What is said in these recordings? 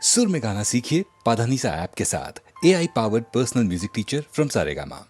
सुर में गाना सीखिए पाधानीसा ऐप के साथ। AI powered personal music teacher from Saregama.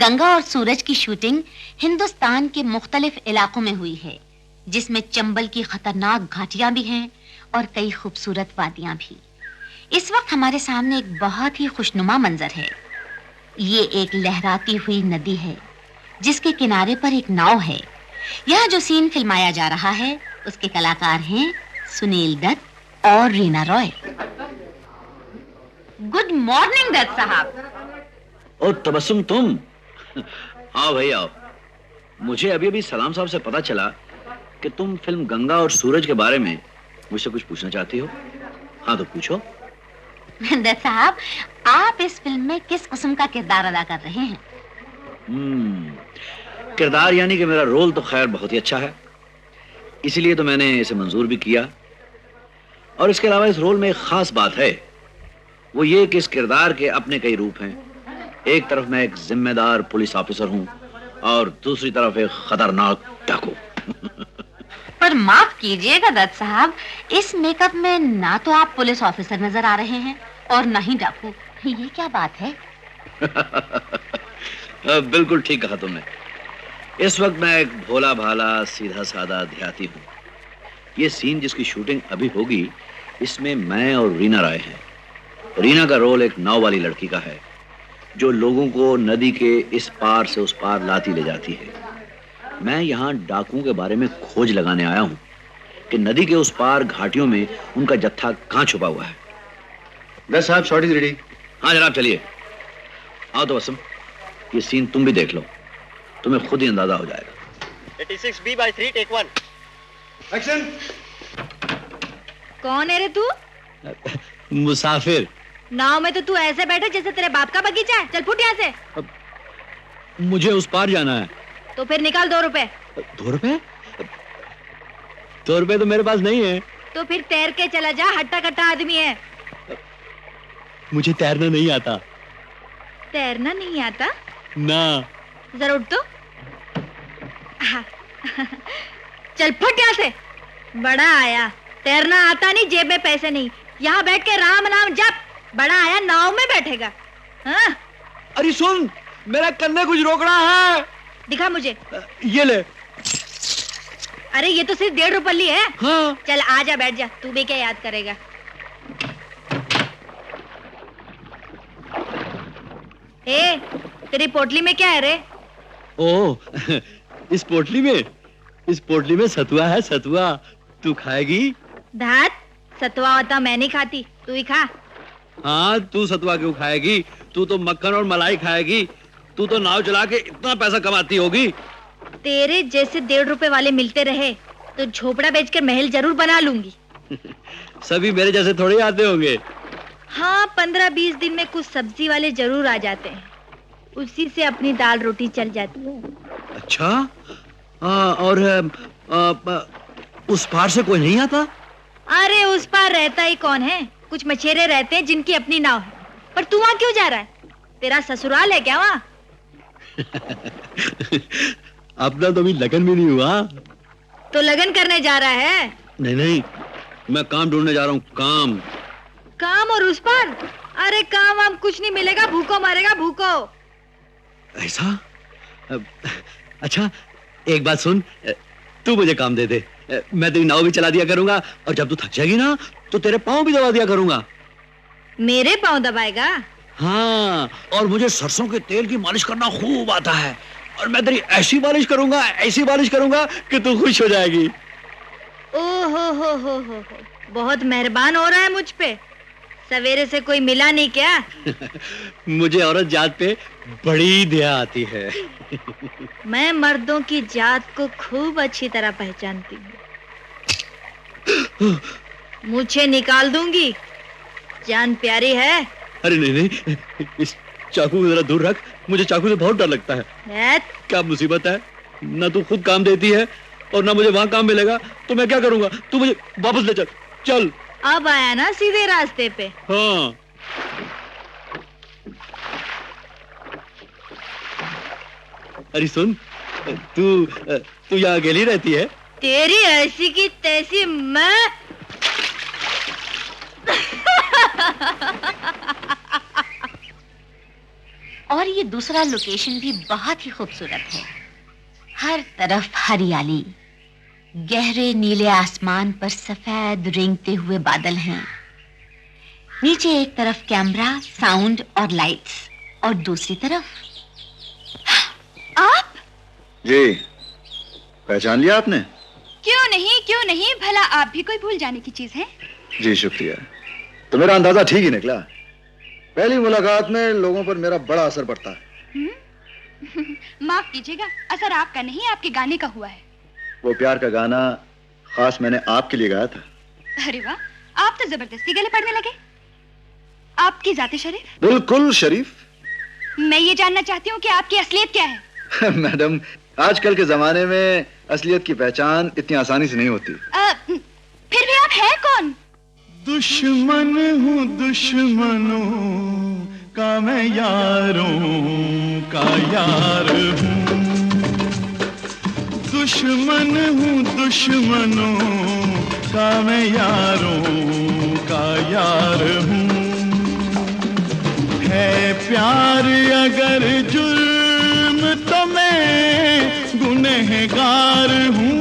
Ganga और सूरज की शूटिंग हिंदुस्तान के मुख्तलिफ इलाकों में हुई है, जिसमें चंबल की खतरनाक घाटियां भी हैं और कई खूबसूरत वादियां भी। इस वक्त हमारे सामने एक बहुत ही खुशनुमा मंजर है। ये एक लहराती हुई नदी है जिसके किनारे पर एक नाव है। यह जो सीन फिल्माया जा रहा है उसके कलाकार हैं सुनील दत्त और रीना रॉय। गुड मॉर्निंग दत्त साहब। ओ तबस्सुम, तुम? हाँ भाई आओ। मुझे अभी अभी सलाम साहब से पता चला कि तुम फिल्म गंगा और सूरज के बारे में मुझसे कुछ पूछना चाहती हो। हाँ तो पूछो। दत्त साहब, आप इस फिल्म में किस किस्म का किरदार अदा कर रहे हैं? किरदार यानी कि मेरा रोल तो खैर बहुत ही अच्छा है, इसीलिए तो मैंने इसे मंजूर भी किया। और इसके अलावा इस रोल में एक खास बात है, वो ये कि इस किरदार के अपने कई रूप हैं। एक तरफ मैं एक जिम्मेदार पुलिस ऑफिसर हूँ और दूसरी तरफ एक खतरनाक डाकू। पर माफ कीजिएगा दत्त साहब, इस मेकअप में ना तो आप पुलिस ऑफिसर नजर आ रहे हैं और ना ही डाकू। ये क्या बात है? बिल्कुल ठीक कहा तुमने। इस वक्त मैं एक भोला भाला सीधा साधा देहाती हूँ। ये सीन जिसकी शूटिंग अभी होगी, इसमें मैं और रीना राय हैं। रीना का रोल एक नाव वाली लड़की का है जो लोगों को नदी के इस पार से उस पार लाती ले जाती है। मैं यहाँ डाकुओं के बारे में खोज लगाने आया हूँ कि नदी के उस पार घाटियों में उनका जत्था कहाँ छुपा हुआ है। दस साहब, शॉट इज रेडी। हाँ जनाब, चलिए। आओ तो वसम, ये सीन तुम भी देख लो, तुम्हें खुद ही अंदाजा हो जाएगा। 86B/3 take 1। एक्शन। कौन है रे तू? मुसाफिर। नाव में तो तू ऐसे बैठा जैसे तेरे बाप का बगीचा है। चल फुट यहाँ से। मुझे उस पार जाना है। तो फिर निकाल 2 रुपए। 2 रुपए? 2 रुपए तो मेरे पास नहीं है। तो फिर तैर के चला जा, हट्टा कट्टा आदमी है। मुझे तैरना नहीं आता। तैरना नहीं आता? ना। जरा उठ तो। चल फुट यहाँ से। बड़ा आया, तैरना आता नहीं, जेब में पैसे नहीं, यहाँ बैठ के राम नाम जप। बड़ा आया नाव में बैठेगा। हाँ? अरे सुन, मेरा कन्ने कुछ रोकना है। दिखा मुझे। ये ले। अरे ये तो सिर्फ 1.5 रुपये है। हाँ। चल आजा, बैठ जा, तू भी क्या याद करेगा। ए, तेरी पोटली में क्या है रे? ओ, इस पोटली में सतुआ है, सतुआ। तू खाएगी? धात, सतुआ होता मैं नहीं खाती, तू ही खा। हाँ, तू सतुआ क्यों खाएगी? तू तो मक्खन और मलाई खाएगी। तू तो नाव चला के इतना पैसा कमाती होगी। तेरे जैसे 1.5 रुपए वाले मिलते रहे तो झोपड़ा बेचकर महल जरूर बना लूंगी। सभी मेरे जैसे थोड़े आते होंगे। हाँ, 15-20 दिन में कुछ सब्जी वाले जरूर आ जाते हैं, उसी से अपनी दाल रोटी चल जाती है। अच्छा, और उस पार से कोई नहीं आता? अरे उस पार रहता ही कौन है, कुछ मछेरे रहते हैं जिनकी अपनी नाव है। पर तू वहाँ क्यों जा रहा है? तेरा ससुराल है क्या वहाँ? अपना तो अभी लगन भी नहीं हुआ। तो लगन करने जा रहा है? नहीं, मैं काम ढूंढने जा रहा हूँ। काम और उस पार? अरे काम वाम कुछ नहीं मिलेगा, भूखो मरेगा भूखो। ऐसा? अच्छा, एक बात सुन, तू मुझे काम दे दे। मैं तेरी नाव भी चला दिया करूंगा, और जब तू थक जाएगी ना तो तेरे पाँव भी दबा दिया करूंगा। मेरे पाँव दबाएगा? हाँ, और मुझे सरसों के तेल की मालिश करना खूब आता है, और मैं तेरी ऐसी मालिश करूंगा कि तू खुश हो जाएगी। हो, बहुत मेहरबान हो रहा है मुझ पे। सवेरे से कोई मिला नहीं क्या? मुझे औरत जात पे बड़ी दया आती है। मैं मर्दों की जात को खूब अच्छी तरह पहचानती हूँ। मुझे निकाल दूंगी, जान प्यारी है। अरे नहीं, इस चाकू को जरा दूर रख, मुझे चाकू से बहुत डर लगता है। क्या मुसीबत है, ना तू खुद काम देती है और ना मुझे वहाँ काम मिलेगा, तो मैं क्या करूंगा? तू मुझे वापस ले चल। अब आया ना सीधे रास्ते पे। हाँ। अरे सुन, तू यहाँ अकेली रहती है? तेरी ऐसी की तैसी मैं। और ये दूसरा लोकेशन भी बहुत ही खूबसूरत है। हर तरफ हरियाली, गहरे नीले आसमान पर सफेद रेंगते हुए बादल हैं। नीचे एक तरफ कैमरा, साउंड और लाइट्स, और दूसरी तरफ आप। जी, पहचान लिया आपने? क्यों नहीं, भला आप भी कोई भूल जाने की चीज है? जी शुक्रिया। तो मेरा अंदाजा ठीक ही निकला। पहली मुलाकात में लोगों पर मेरा बड़ा असर पड़ता है। माफ कीजिएगा, असर आपका नहीं, आपके गाने का हुआ है। वो प्यार का गाना खास मैंने आपके लिए गाया था। अरे वाह, आप तो जबरदस्ती गले पड़ने लगे। आपकी जाते शरीफ? बिल्कुल शरीफ। मैं ये जानना चाहती हूँ कि आपकी असलियत क्या है? मैडम, आजकल के जमाने में असलियत की पहचान इतनी आसानी से नहीं होती। फिर भी आप हैं कौन? दुश्मन हूँ दुश्मनों का मैं, यारों का यार हूँ। दुश्मन हूँ दुश्मनों का मैं, यारों का यार हूँ। है प्यार अगर जुर्म तो मैं गुनहगार हूँ।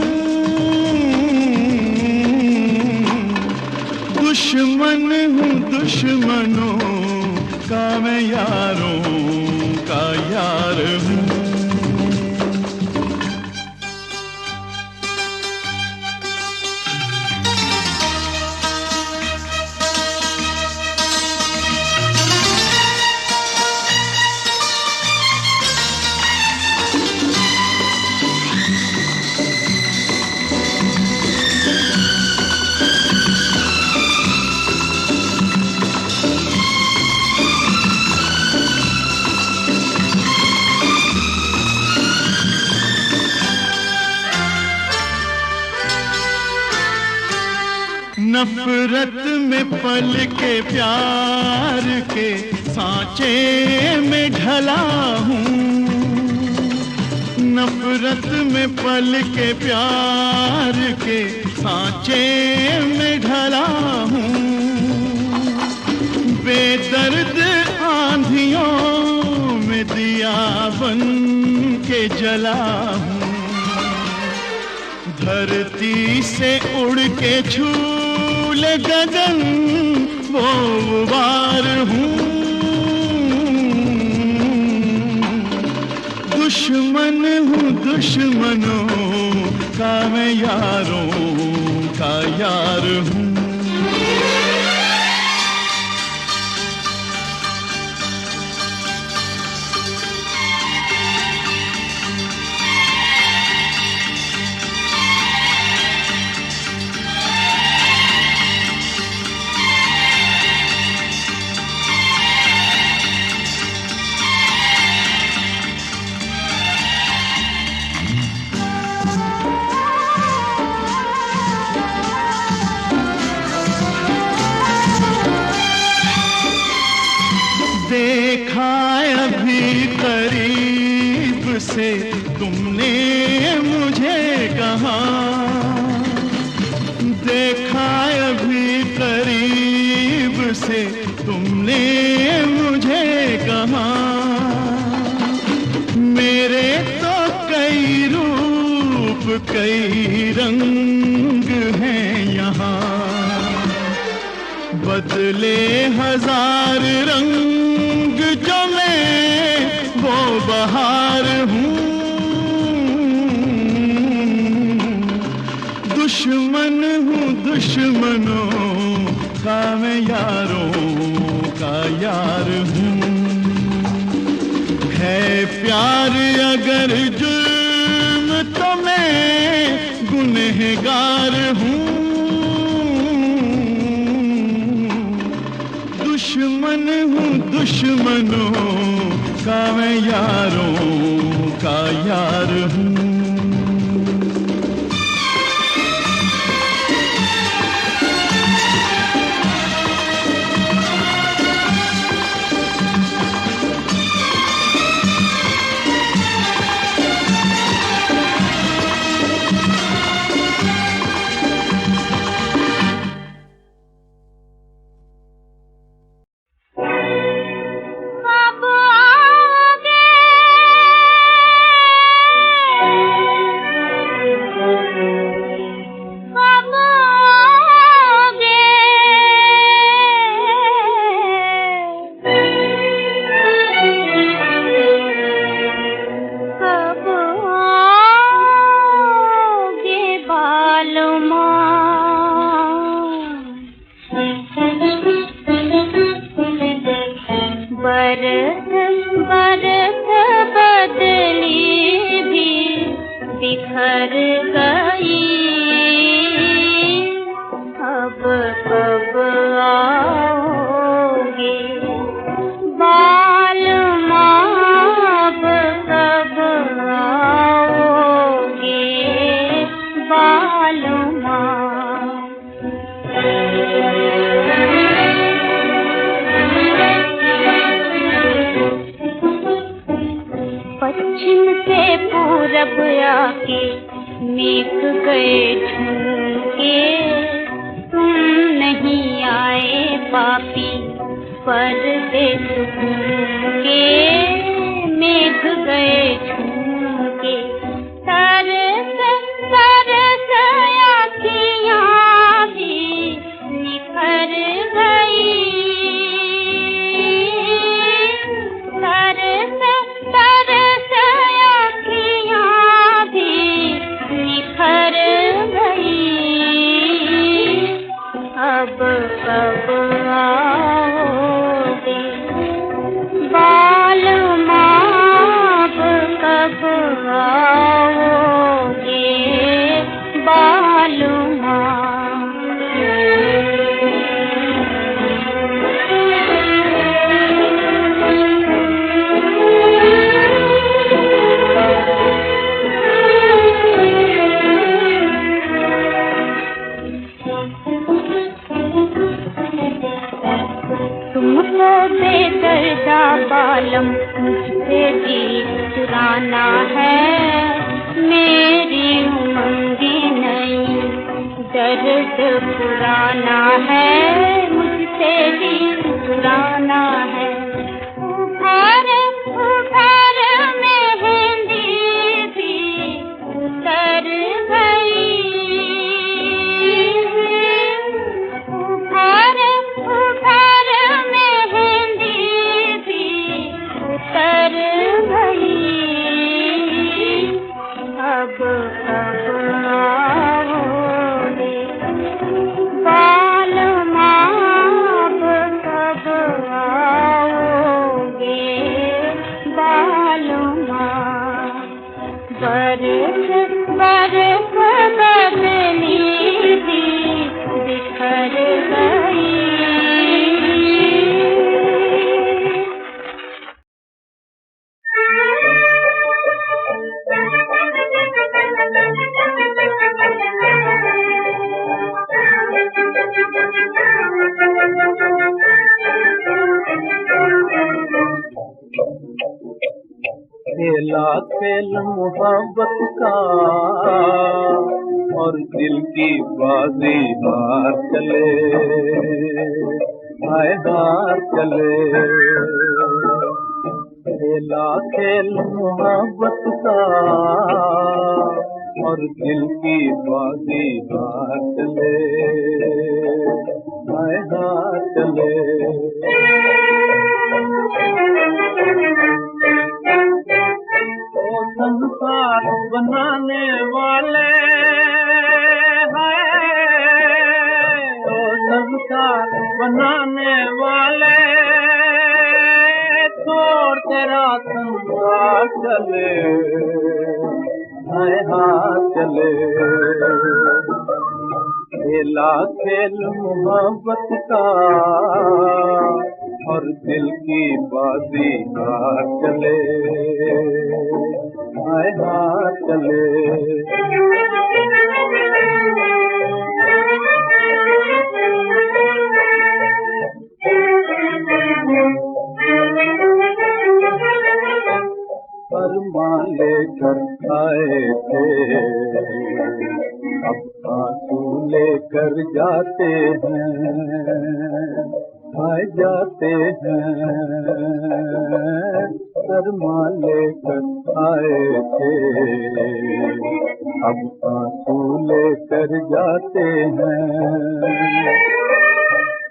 दुश्मन हूँ दुश्मनों का मैं, यारों का यार हूँ। नफरत में पल के प्यार के सांचे में ढला हूँ, नफरत में पल के प्यार के सांचे में ढला हूँ, बेदर्द आंधियों में दिया बन के जला हूँ, धरती से उड़ के छूल गगन वो वार हूँ, दुश्मन हूँ दुश्मनों का मैं यारों का यार हूँ। देखा अभी करीब से तुमने मुझे कहाँ, देखा अभी करीब से तुमने मुझे कहाँ, मेरे तो कई रूप कई रंग हैं यहाँ, बदले हजार रंग जो मैं वो बहार हूँ, दुश्मन हूँ दुश्मनों का मैं यारों का यार हूँ, है प्यार अगर जुर्म तो मैं गुनहगार हूँ, दुश्मन हूँ दुश्मनों का मैं यारों का यार हूँ। कब आओगे तुमको बेदर्दा बालम मुझसे जी चुराना है, मेरी उमंगी नहीं दर्द पुराना है, मुझसे जी चुराना है। उभार उभार मेहंदी भी उतर गई, उभार उभार मेहंदी भी उतर गई। अब आओगे बालमा, अब आओगे बालमा। बरस बरस बदली भी बिखर गई। खेला खेल मोहब्बत का और दिल की बाजी हार चले, हाय हार चले। खेला खेल मोहब्बत का और दिल की बाजी हार चले, हाय हार चले। संसार बनाने वाले हैं, ओ संसार बनाने वाले, छोड़ तेरा संसार चले, हाय हाथ चले। खेला खेल मोहब्बत का और दिल की बाजी हार चले, हाय हाथ चले। अरमान लेकर आए थे, अब आंसू लेकर जाते हैं, आए जाते हैं। अरमान लेकर आए थे, अब आंसू लेकर जाते हैं।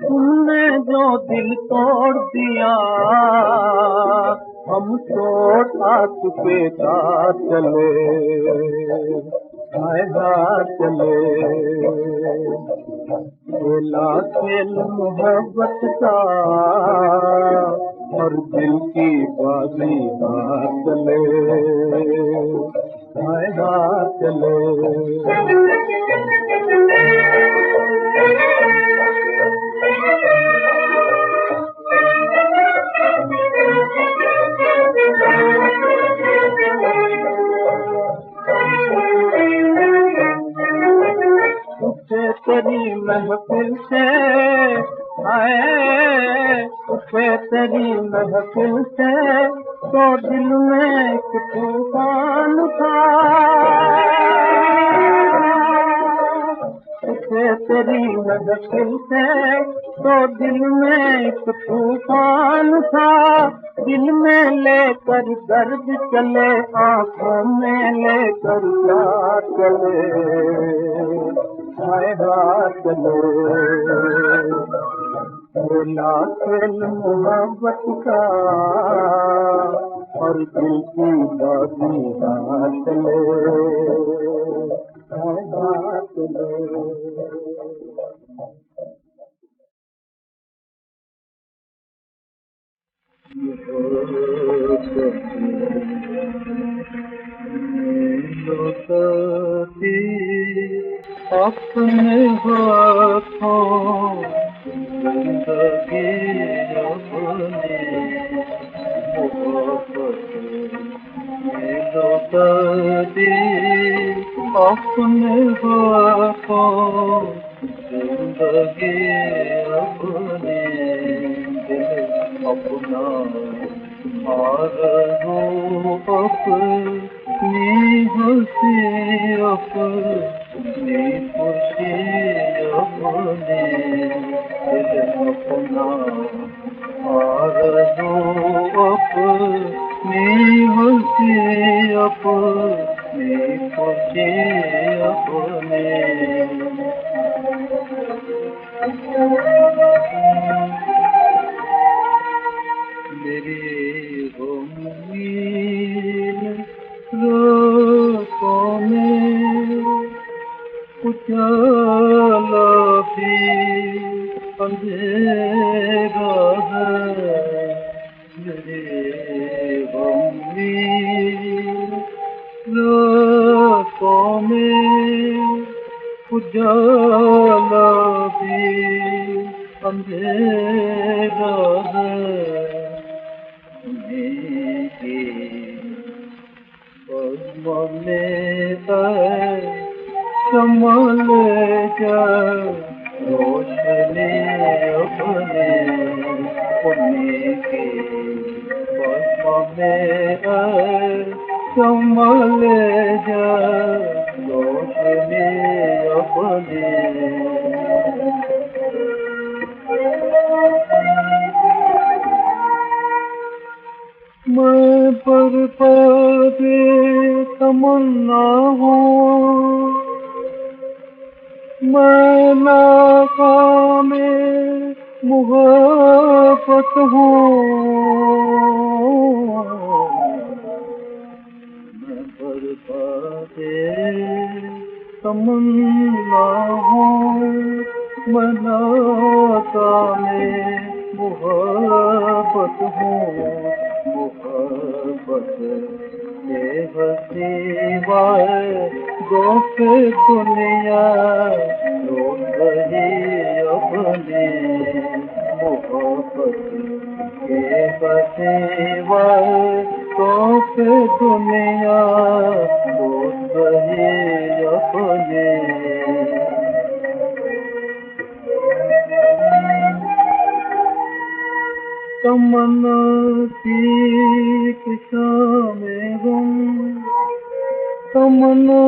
तुमने जो दिल तोड़ दिया, हम तोड़ चुके का चले, हाय हाथ चले। खेला खेल मोहब्बत का और दिल की बाजी हाथ चले, हाय हाथ चले। उठे तेरी महफिल से आए, उठे तेरी महफिल से तो दिल में एक तूफान था। उठे तेरी महफिल से तो दिल में एक तूफान था। दिल में लेकर दर्द चले, आंखों में लेकर प्यार चले, हाय हाथ चले। खेला खेल मोहब्बत का और दिल की बाजी हाथ चले, हाय हाथ चले। अपने हाथों जिंदगी अपनी अपने हाथों जिंदगी अपनी दिल अपना आरज़ू अपनी हंसी अपनी खुशी अपने दिल अपना आरज़ू अपनी हंसी अपनी खुशी अपने मेरी गमगीन रातों में उजाला भी अंधेरा है मेरी गमगीन रातों में उजाला भी अंधेरा है कमल जा रोशनी अपने पुण्य की कमल जा रोशनी अपने मैं बर्बाद तमन्ना हूँ मैं नाकाम मुहब्बत हूँ मैं बर्बाद तमन्ना हूँ मैं नाकाम मुहब्बत हूँ मोहब्बत ये हसीवाए दोस्त दुनिया रोज रही अपने मोहब्बत ये हसीवाए दोस्त दुनिया रोज रही अपने तमन्ना की शामे गुम तमन्ना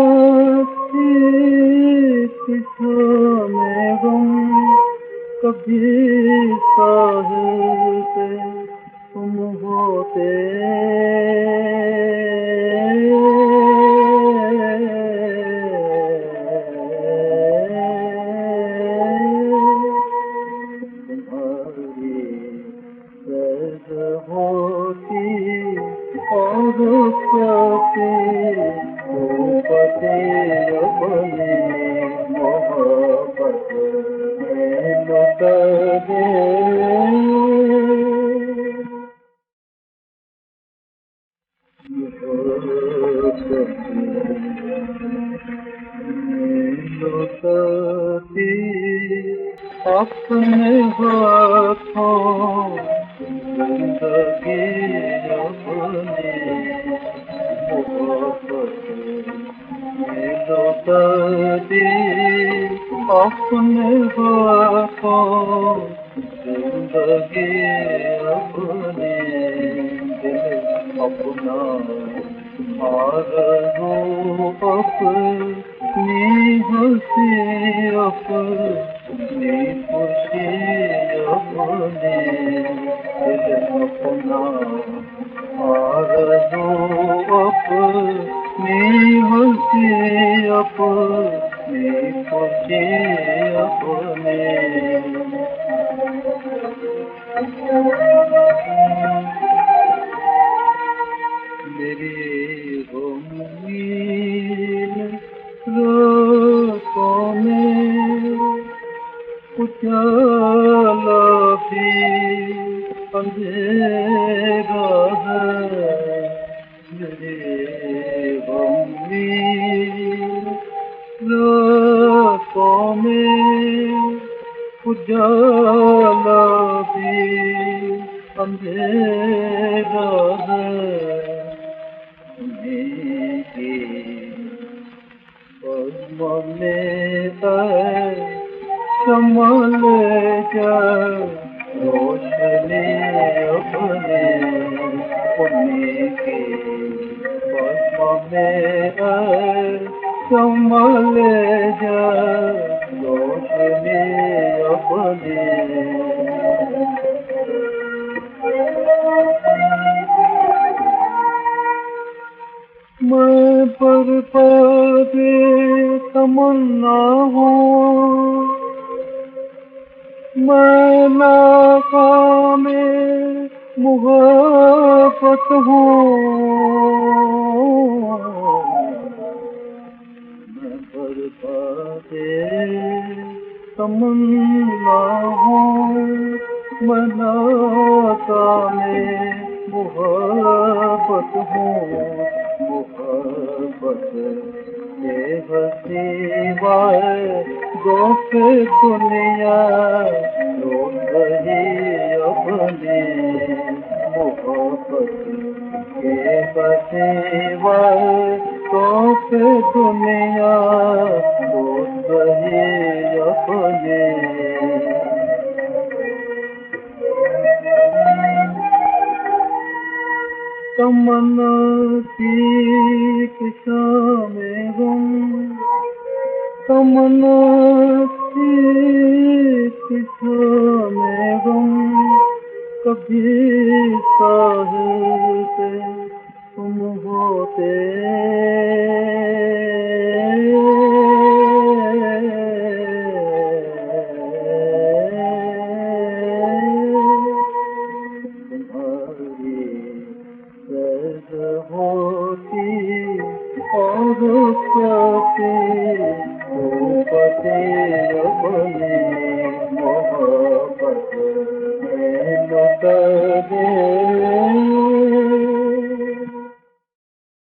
की शामे गुम कभी साहिल पे तुम होते अपने हाथों जिंदगी अपने मोहब्बत में लौटा दी अपने हाथों जिंदगी अपने दिल अपना आरज़ू अपनी हंसी अपनी खुशी अपने दिल अपना आरज़ू अपनी हंसी अपनी खुशी अपने मेरी गमगीन रातों में उजाला भी अंधेरा है मेरे गमगीन रातों में उजाला भी अंधेरा है कमल जा रोशनी पर तमन्ना हूँ, मैं नाकामे मुहब्बत हूँ, मैं बर्बादे तमन्ना हूँ, मैं नाकामे मुहब्बत हूँ, मोहब्बत ये हसीवाए दोस्त दुनिया रोक रही अपनी, मोहब्बत ये हसीवाए दोस्त दुनिया रोक रही अपनी। तमन्ना की किशा में गुम, तमन्ना की किशा में गुम, कभी साहिल पे तुम होते, मोहब्बत में लुटा दे